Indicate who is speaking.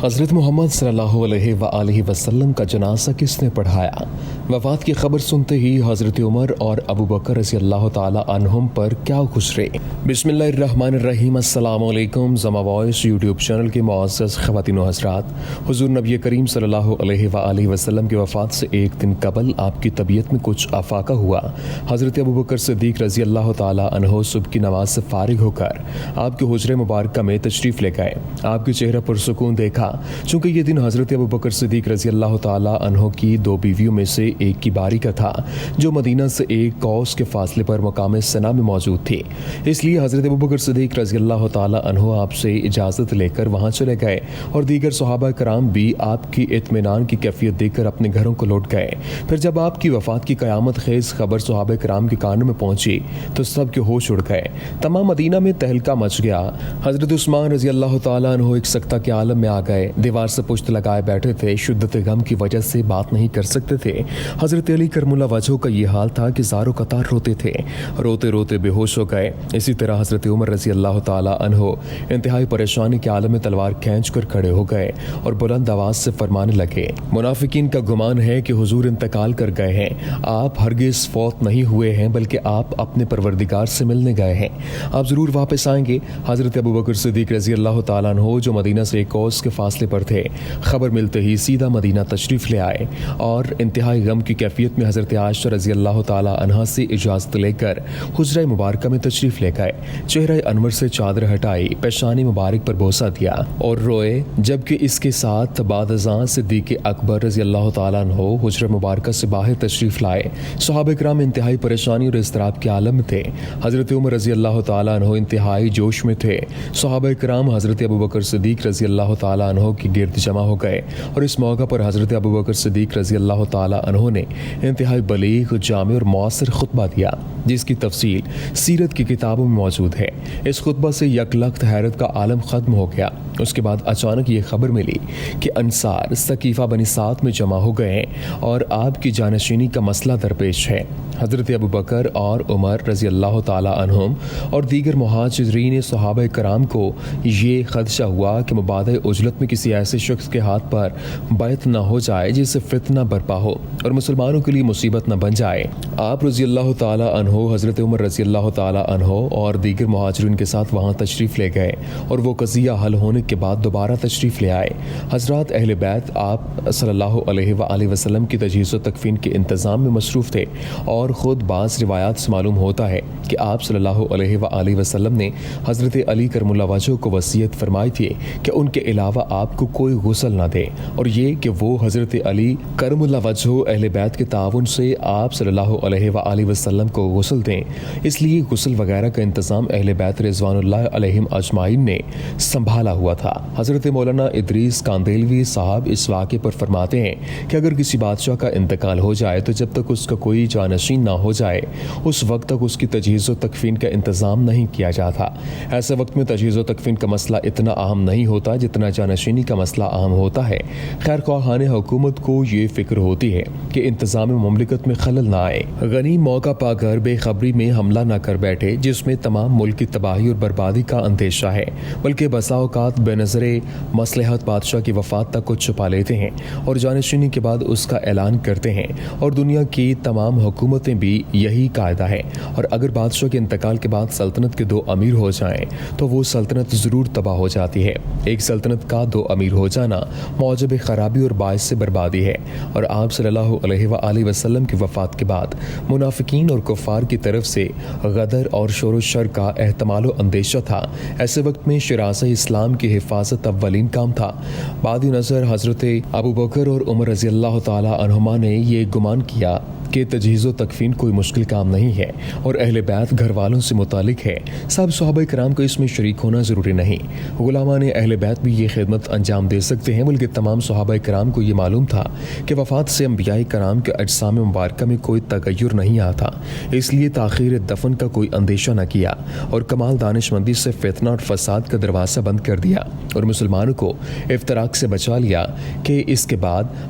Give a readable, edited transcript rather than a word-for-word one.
Speaker 1: حضرت محمد صلی اللہ علیہ وآلہ وسلم کا جنازہ کس نے پڑھایا؟ وفات کی خبر سنتے ہی حضرت عمر اور ابو بکر رضی اللہ تعالی عنہم پر کیا گزرے؟ بسم اللہ الرحمن الرحیم۔ السلام علیکم۔ زما وائس یوٹیوب چینل کے معزز خواتین و حضرات، حضور نبی کریم صلی اللہ علیہ وآلہ وسلم کی وفات سے ایک دن قبل آپ کی طبیعت میں کچھ افاقہ ہوا۔ حضرت ابو بکر صدیق رضی اللہ تعالی عنہ صبح کی نماز سے فارغ ہو کر آپ کے حجرے مبارکہ میں تشریف لے گئے۔ آپ کے چہرے پر سکون دیکھا، چونکہ یہ دن حضرت ابو بکر صدیق رضی اللہ تعالی عنہ کی دو بیویوں میں سے ایک کی باری کا تھا، جو مدینہ سے ایک کوس کے فاصلے پر مقام سنا میں موجود تھی۔ اس لیے حضرت ابو بکر صدیق رضی اللہ تعالی عنہ آپ سے اجازت لے کر وہاں چلے گئے، اور دیگر صحابہ کرام بھی آپ کی اطمینان کی کیفیت دیکھ کر اپنے گھروں کو لوٹ گئے۔ پھر جب آپ کی وفات کی قیامت خیز خبر صحابہ کرام کے کانوں میں پہنچی تو سب کے ہوش اڑ گئے، تمام مدینہ میں تہلکہ مچ گیا۔ حضرت عثمان رضی اللہ تعالی عنہ ایک سکتہ کے عالم میں آ گئے، دیوار سے پشت لگائے بیٹھے تھے، شدت غم کی وجہ سے بات نہیں کر سکتے تھے۔ حضرت علی کرم اللہ وجہہ کا یہ حال تھا کہ زار و قطار روتے تھے، روتے روتے بے ہوش ہو گئے۔ اسی طرح حضرت عمر رضی اللہ تعالی عنہ انتہائی پریشانی کے عالم میں تلوار کھینچ کر کھڑے ہو گئے اور بلند آواز سے فرمانے لگے، منافقین کا گمان ہے کہ حضور انتقال کر گئے ہیں، آپ ہرگز فوت نہیں ہوئے ہیں بلکہ آپ اپنے پروردگار سے ملنے گئے ہیں، آپ ضرور واپس آئیں گے۔ حضرت ابو بکر صدیق رضی اللہ تعالیٰ عنہ جو مدینہ سے ایک کوس کے فاصلے پر تھے، خبر ملتے ہی سیدھا مدینہ تشریف لے آئے اور انتہائی غم کی کیفیت میں حضرت عائشہ رضی اللہ تعالی عنہا سے اجازت لے کر حجرہ مبارکہ میں تشریف لے گئے، چہرہ انور سے چادر ہٹائی، پیشانی مبارک پر بوسہ دیا اور روئے، جبکہ اس کے ساتھ بعد ازاں صدیق اکبر رضی اللہ تعالی عنہ حجرہ مبارکہ سے باہر تشریف لائے۔ صحابہ کرام انتہائی پریشانی اور اضطراب کے عالم میں تھے۔ حضرت عمر رضی اللہ تعالی عنہ انتہائی جوش میں تھے۔ صحابہ کرام حضرت ابو بکر صدیق رضی اللہ تعالی عنہ کی گرد جمع ہو گئے، اور اس موقع پر حضرت ابو بکر صدیق رضی اللہ تعالی عنہ نے انتہائی بلیغ، جامع اور مؤثر خطبہ دیا، جس کی تفصیل سیرت کی کتابوں میں موجود ہے۔ اس خطبہ سے یک لخت حیرت کا عالم ختم ہو گیا۔ اس کے بعد اچانک یہ خبر ملی کہ انصار ثقیفہ بنی سعد میں جمع ہو گئے ہیں اور آپ کی جانشینی کا مسئلہ درپیش ہے۔ حضرت ابو بکر اور عمر رضی اللہ تعالی عنہم اور دیگر مہاجرین صحابہ کرام کو یہ خدشہ ہوا کہ مبادئ عجلت میں کسی ایسے شخص کے ہاتھ پر بیعت نہ ہو جائے جس سے فتنہ برپا ہو اور مسلمانوں کے لیے مصیبت نہ بن جائے۔ آپ رضی اللہ تعالی عنہ حضرت عمر رضی اللہ تعالی عنہ اور دیگر مہاجرین کے ساتھ وہاں تشریف لے گئے اور وہ قضیہ حل ہونے کے بعد دوبارہ تشریف لے آئے۔ حضرات اہل بیت آپ صلی اللہ علیہ وآلہ وسلم کی تجہیز و تکفین کے انتظام میں مصروف تھے، اور خود بعض روایات سے معلوم ہوتا ہے کہ آپ صلی اللہ علیہ وآلہ وسلم نے حضرت علی کرم اللہ وجہہ کو وصیت فرمائی تھی کہ ان کے علاوہ آپ کو کوئی غسل نہ دے، اور یہ کہ وہ حضرت علی کرم اللہ وجہہ اہل بیت کے تعاون سے آپ صلی اللہ علیہ وآلہ وسلم کو غسل دیں۔ اس لیے غسل وغیرہ کا انتظام اہل بیت رضوان اللہ علیہم اجمعین نے سنبھالا ہوا تھا۔ حضرت مولانا ادریس کاندیلوی صاحب اس واقعے پر فرماتے ہیں کہ اگر کسی بادشاہ کا انتقال ہو جائے تو جب تک اس کا کوئی جانشین نہ ہو جائے اس وقت تک اس کی تجہیز و تکفین کا انتظام نہیں کیا جاتا۔ ایسے وقت میں تجہیز و تکفین کا مسئلہ اتنا اہم نہیں ہوتا جتنا جانشینی کا مسئلہ اہم ہوتا ہے۔ خیر خواہان حکومت کو یہ فکر ہوتی ہے کہ انتظام مملکت میں خلل نہ آئے، غنی موقع پا کر بے خبری میں حملہ نہ کر بیٹھے جس میں تمام ملک کی تباہی اور بربادی کا اندیشہ ہے، بلکہ بسا اوقات بے نظر مصلحت بادشاہ کی وفات تک کو چھپا لیتے ہیں اور جانشینی کے بعد اس کا اعلان کرتے ہیں، اور دنیا کی تمام حکومتیں بھی یہی قاعدہ ہے۔ اور اگر بادشاہ کے انتقال کے بعد سلطنت کے دو امیر ہو جائیں تو وہ سلطنت ضرور تباہ ہو جاتی ہے۔ ایک سلطنت کا دو امیر ہو جانا موجب خرابی اور باعث سے بربادی ہے، اور آپ صلی اللہ علیہ وآلہ وسلم کی وفات کے بعد منافقین اور کفار کی طرف سے غدر اور شور و شر کا احتمال و اندیشہ تھا۔ ایسے وقت میں شراسہ اسلام کی حفاظت اولین کام تھا۔ بعد نظر حضرت ابو بکر اور عمر رضی اللہ تعالی عنہما نے یہ گمان کیا کہ تجہیز و تکفین کوئی مشکل کام نہیں ہے اور اہل بیت گھر والوں سے متعلق ہے، سب صحابہ کرام کو اس میں شریک ہونا ضروری نہیں۔ غلامان اہل بیت بھی یہ خدمت انجام دے سکتے ہیں، بلکہ تمام صحابہ کرام کو یہ معلوم تھا کہ وفات سے انبیاء کرام کے اجسام مبارکہ میں کوئی تغیر نہیں آتا، اس لیے تاخیر دفن کا کوئی اندیشہ نہ کیا اور کمال دانش مندی سے فتنہ اور فساد کا دروازہ بند کر دیا اور مسلمانوں کو افتراق سے بچا لیا۔ کہ اس کے بعد